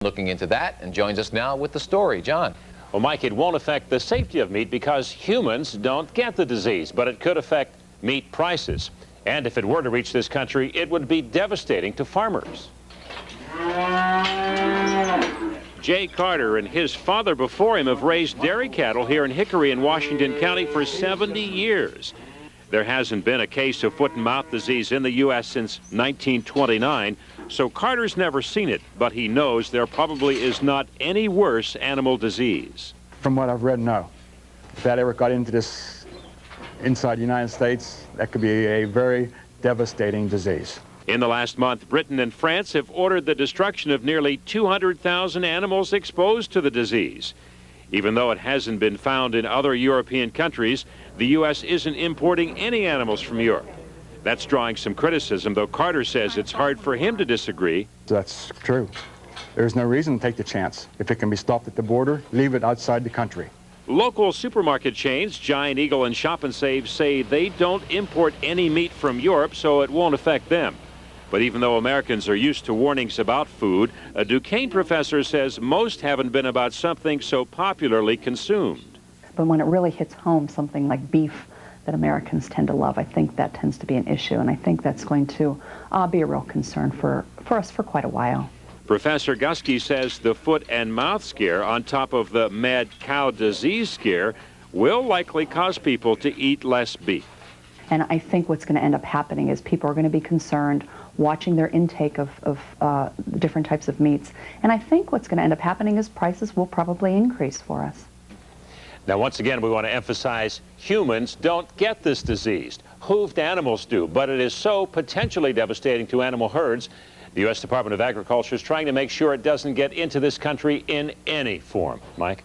looking into that and joins us now with the story. John. Well, Mike, it won't affect the safety of meat because humans don't get the disease, but it could affect meat prices. And if it were to reach this country, it would be devastating to farmers. Jay Carter and his father before him have raised dairy cattle here in Hickory in Washington County for 70 years. There hasn't been a case of foot and mouth disease in the U.S. since 1929, so Carter's never seen it, but he knows there probably is not any worse animal disease. From what I've read, no. If that ever got into this inside the United States, that could be a very devastating disease. In the last month, Britain and France have ordered the destruction of nearly 200,000 animals exposed to the disease. Even though it hasn't been found in other European countries, the U.S. isn't importing any animals from Europe. That's drawing some criticism, though Carter says it's hard for him to disagree. That's true. There's no reason to take the chance. If it can be stopped at the border, leave it outside the country. Local supermarket chains, Giant Eagle and Shop and Save, say they don't import any meat from Europe, so it won't affect them. But even though Americans are used to warnings about food, a Duquesne professor says most haven't been about something so popularly consumed. But when it really hits home, something like beef that Americans tend to love, I think that tends to be an issue, and I think that's going to be a real concern for us for quite a while. Professor Gusky says the foot and mouth scare on top of the mad cow disease scare will likely cause people to eat less beef. And I think what's going to end up happening is people are going to be concerned watching their intake of different types of meats. And I think what's going to end up happening is prices will probably increase for us. Now, once again, we want to emphasize humans don't get this disease. Hoofed animals do, but it is so potentially devastating to animal herds. The U.S. Department of Agriculture is trying to make sure it doesn't get into this country in any form. Mike?